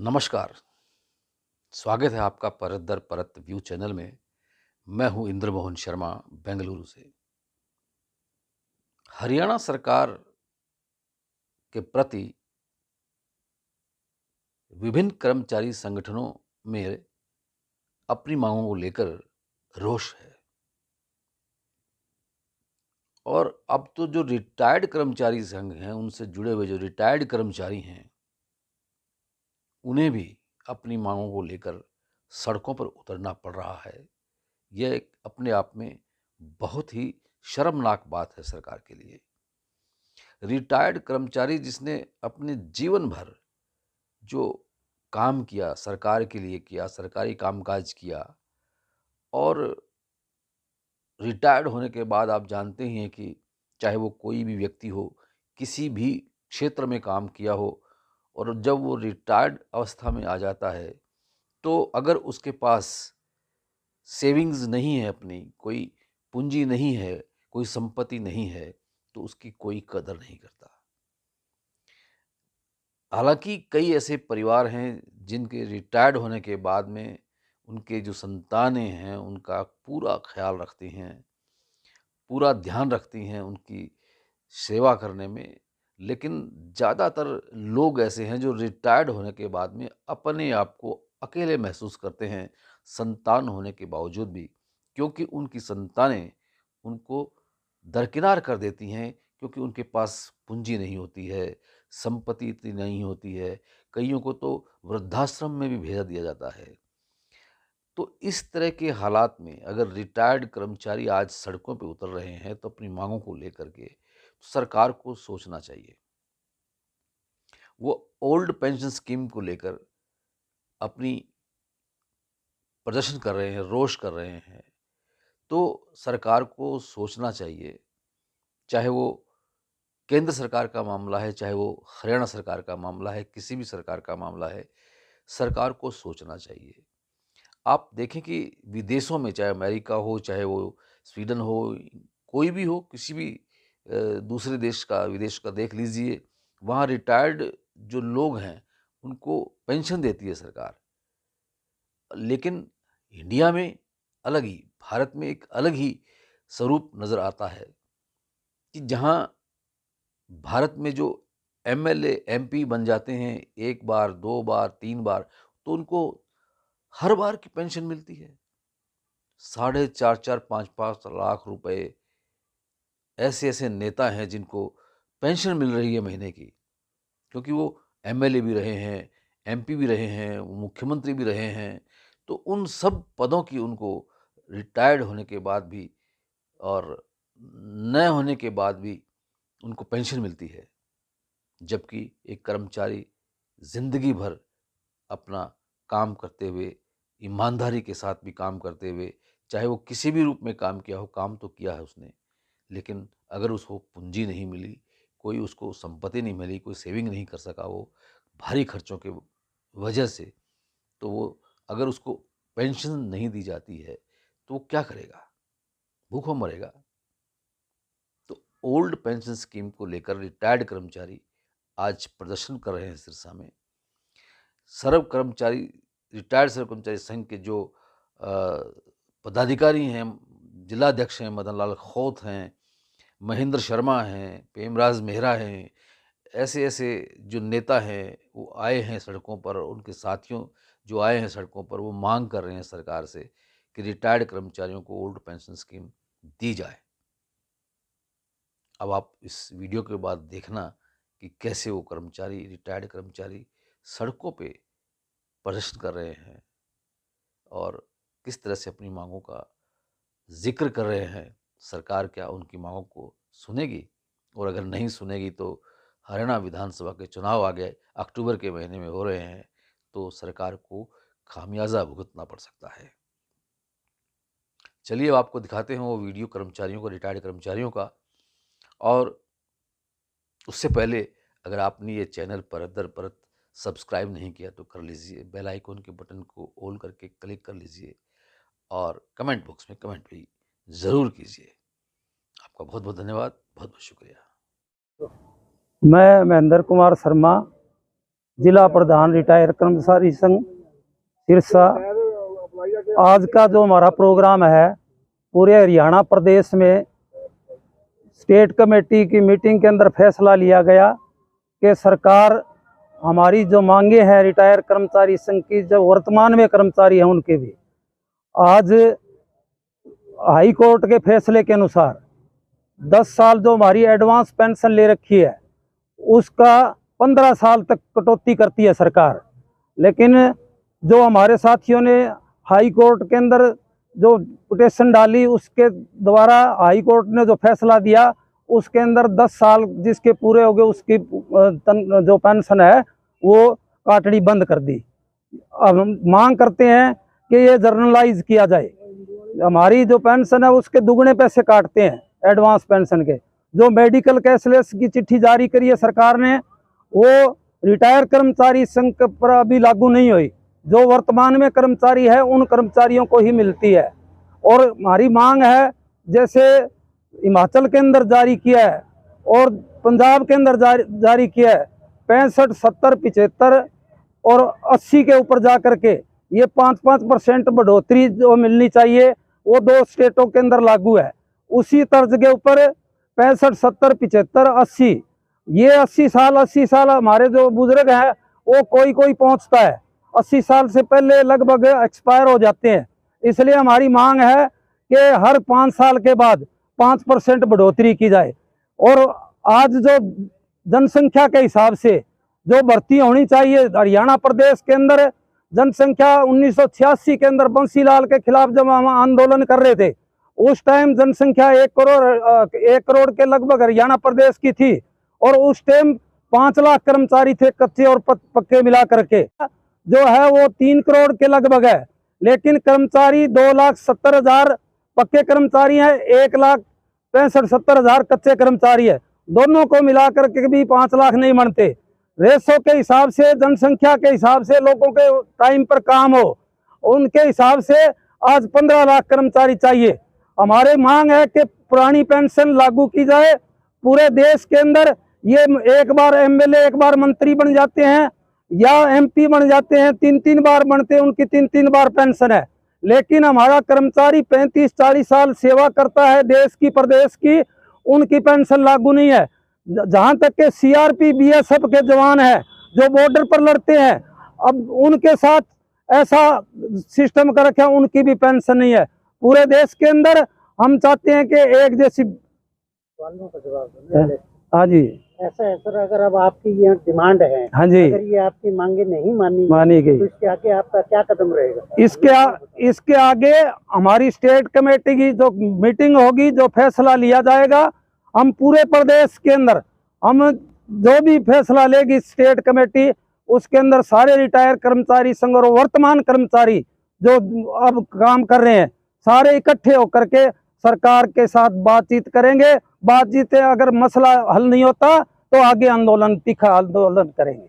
नमस्कार। स्वागत है आपका परत दर परत व्यू चैनल में। मैं हूं इंद्र मोहन शर्मा, बेंगलुरु से। हरियाणा सरकार के प्रति विभिन्न कर्मचारी संगठनों में अपनी मांगों को लेकर रोष है। और अब तो जो रिटायर्ड कर्मचारी संघ हैं, उनसे जुड़े हुए जो रिटायर्ड कर्मचारी हैं, उन्हें भी अपनी मांगों को लेकर सड़कों पर उतरना पड़ रहा है। यह एक अपने आप में बहुत ही शर्मनाक बात है सरकार के लिए। रिटायर्ड कर्मचारी जिसने अपने जीवन भर जो काम किया, सरकार के लिए किया, सरकारी कामकाज किया, और रिटायर्ड होने के बाद आप जानते ही हैं कि चाहे वो कोई भी व्यक्ति हो, किसी भी क्षेत्र में काम किया हो, और जब वो रिटायर्ड अवस्था में आ जाता है, तो अगर उसके पास सेविंग्स नहीं है, अपनी कोई पूंजी नहीं है, कोई संपत्ति नहीं है, तो उसकी कोई कदर नहीं करता। हालाँकि कई ऐसे परिवार हैं जिनके रिटायर्ड होने के बाद में उनके जो संतानें हैं, उनका पूरा ख़्याल रखती हैं, पूरा ध्यान रखती हैं उनकी सेवा करने में। लेकिन ज़्यादातर लोग ऐसे हैं जो रिटायर्ड होने के बाद में अपने आप को अकेले महसूस करते हैं, संतान होने के बावजूद भी, क्योंकि उनकी संतानें उनको दरकिनार कर देती हैं, क्योंकि उनके पास पूंजी नहीं होती है, संपत्ति इतनी नहीं होती है, कइयों को तो वृद्धाश्रम में भी भेज दिया जाता है। तो इस तरह के हालात में अगर रिटायर्ड कर्मचारी आज सड़कों पे उतर रहे हैं, तो अपनी मांगों को लेकर के, तो सरकार को सोचना चाहिए। वो ओल्ड पेंशन स्कीम को लेकर अपनी प्रदर्शन कर रहे हैं, रोष कर रहे हैं, तो सरकार को सोचना चाहिए। चाहे वो केंद्र सरकार का मामला है, चाहे वो हरियाणा सरकार का मामला है, किसी भी सरकार का मामला है, सरकार को सोचना चाहिए। आप देखें कि विदेशों में, चाहे अमेरिका हो, चाहे वो स्वीडन हो, कोई भी हो, किसी भी दूसरे देश का, विदेश का देख लीजिए, वहाँ रिटायर्ड जो लोग हैं, उनको पेंशन देती है सरकार। लेकिन इंडिया में अलग ही, भारत में एक अलग ही स्वरूप नज़र आता है कि जहाँ भारत में जो एमएलए, एमपी बन जाते हैं 1 बार, 2 बार, 3 बार, तो उनको हर बार की पेंशन मिलती है। साढ़े 4-4, 5-5 लाख रुपए ऐसे-ऐसे नेता हैं जिनको पेंशन मिल रही है महीने की, क्योंकि वो एमएलए भी रहे हैं, एमपी भी रहे हैं, मुख्यमंत्री भी रहे हैं। तो उन सब पदों की उनको रिटायर्ड होने के बाद भी और न होने के बाद भी उनको पेंशन मिलती है। जबकि एक कर्मचारी ज़िंदगी भर अपना काम करते हुए, ईमानदारी के साथ भी काम करते हुए, चाहे वो किसी भी रूप में काम किया हो, काम तो किया है उसने। लेकिन अगर उसको पूँजी नहीं मिली, कोई उसको संपत्ति नहीं मिली, कोई सेविंग नहीं कर सका वो भारी खर्चों के वजह से, तो वो अगर उसको पेंशन नहीं दी जाती है, तो वो क्या करेगा? भूखों मरेगा। तो ओल्ड पेंशन स्कीम को लेकर रिटायर्ड कर्मचारी आज प्रदर्शन कर रहे हैं सिरसा में। सर्व कर्मचारी रिटायर्ड सर्व कर्मचारी संघ के जो अ, पदाधिकारी हैं, जिलाध्यक्ष हैं, मदन लाल खोत हैं, महेंद्र शर्मा हैं, प्रेमराज मेहरा हैं, ऐसे-ऐसे जो नेता हैं, वो आए हैं सड़कों पर, और उनके साथियों जो आए हैं सड़कों पर, वो मांग कर रहे हैं सरकार से कि रिटायर्ड कर्मचारियों को ओल्ड पेंशन स्कीम दी जाए। अब आप इस वीडियो के बाद देखना कि कैसे वो कर्मचारी, रिटायर्ड कर्मचारी सड़कों पे प्रदर्शन कर रहे हैं और किस तरह से अपनी मांगों का ज़िक्र कर रहे हैं। सरकार क्या उनकी मांगों को सुनेगी? और अगर नहीं सुनेगी, तो हरियाणा विधानसभा के चुनाव आगे अक्टूबर के महीने में हो रहे हैं, तो सरकार को खामियाजा भुगतना पड़ सकता है। चलिए अब आपको दिखाते हैं वो वीडियो कर्मचारियों का, रिटायर्ड कर्मचारियों का। और उससे पहले अगर आपने ये चैनल परत दर परत सब्सक्राइब नहीं किया, तो कर लीजिए। बेल आइकन के बटन को ऑल करके क्लिक कर लीजिए और कमेंट बॉक्स में कमेंट भी ज़रूर कीजिए। आपका बहुत बहुत धन्यवाद, बहुत बहुत शुक्रिया। मैं महेंद्र कुमार शर्मा, जिला प्रधान रिटायर कर्मचारी संघ सिरसा। आज का जो हमारा प्रोग्राम है, पूरे हरियाणा प्रदेश में स्टेट कमेटी की मीटिंग के अंदर फैसला लिया गया कि सरकार हमारी जो मांगे हैं रिटायर कर्मचारी संघ की, जो वर्तमान में कर्मचारी हैं उनके भी, आज हाई कोर्ट के फैसले के अनुसार 10 साल जो हमारी एडवांस पेंशन ले रखी है उसका 15 साल तक कटौती करती है सरकार। लेकिन जो हमारे साथियों ने हाई कोर्ट के अंदर जो पिटीशन डाली, उसके द्वारा हाई कोर्ट ने जो फैसला दिया उसके अंदर 10 साल जिसके पूरे हो गए उसकी जो पेंशन है वो काटनी बंद कर दी। अब हम मांग करते हैं कि ये जर्नलाइज किया जाए। हमारी जो पेंशन है उसके दुगने पैसे काटते हैं एडवांस पेंशन के। जो मेडिकल कैशलेस की चिट्ठी जारी करी है सरकार ने, वो रिटायर कर्मचारी संघ पर अभी लागू नहीं हुई। जो वर्तमान में कर्मचारी है उन कर्मचारियों को ही मिलती है। और हमारी मांग है, जैसे हिमाचल के अंदर जारी किया है और पंजाब के अंदर जारी किया है, 65, 70, 75 और 80 के ऊपर जा करके ये 5-5% बढ़ोतरी जो मिलनी चाहिए वो 2 स्टेटों के अंदर लागू है। उसी तर्ज के ऊपर 65, 70, 75, 80, ये 80 साल हमारे जो बुजुर्ग हैं वो कोई पहुंचता है, 80 साल से पहले लगभग एक्सपायर हो जाते हैं। इसलिए हमारी मांग है कि हर 5 साल के बाद 5% बढ़ोतरी की जाए। और आज जो जनसंख्या के हिसाब से जो भर्ती होनी चाहिए, हरियाणा प्रदेश के अंदर जनसंख्या 1986 के अंदर बंसीलाल के खिलाफ जब हम आंदोलन कर रहे थे, उस टाइम जनसंख्या 1 करोड़ के लगभग हरियाणा प्रदेश की थी। और उस टाइम 5 लाख कर्मचारी थे, कच्चे और पक्के मिला करके। जो है वो 3 करोड़ के लगभग है। लेकिन कर्मचारी 2,70,000 पक्के कर्मचारी हैं, 1,65,70,000 कच्चे कर्मचारी है। दोनों को मिलाकर के भी 5 लाख नहीं बनते। रेशो के हिसाब से, जनसंख्या के हिसाब से, लोगों के टाइम पर काम हो, उनके हिसाब से आज 15 लाख कर्मचारी चाहिए। हमारे मांग है कि पुरानी पेंशन लागू की जाए पूरे देश के अंदर। ये एक बार एमएलए, एक बार मंत्री बन जाते हैं या एमपी बन जाते हैं, 3-3 बार बनते हैं, उनकी 3-3 बार पेंशन है। लेकिन हमारा कर्मचारी 35-40 साल सेवा करता है देश की, प्रदेश की, उनकी पेंशन लागू नहीं है। जहां तक के सीआरपी बीएसएफ के जवान हैं जो बॉर्डर पर लड़ते हैं, अब उनके साथ ऐसा सिस्टम कर रखा है, उनकी भी पेंशन नहीं है। पूरे देश के अंदर हम चाहते हैं कि एक जैसी। हाँ जी, ऐसा है सर, अगर अब आपकी ये डिमांड है, हाँ जी, अगर ये आपकी मांगे नहीं मानी गई तो इसके आगे आपका क्या कदम रहेगा? इसके आगे हमारी स्टेट कमेटी की जो मीटिंग होगी, जो फैसला लिया जाएगा, हम पूरे प्रदेश के अंदर हम जो भी फैसला लेगी स्टेट कमेटी, उसके अंदर सारे रिटायर कर्मचारी संघ और वर्तमान कर्मचारी जो अब काम कर रहे हैं सारे इकट्ठे होकर के सरकार के साथ बातचीत करेंगे। बातचीत अगर मसला हल नहीं होता तो आगे आंदोलन, तीखा आंदोलन करेंगे।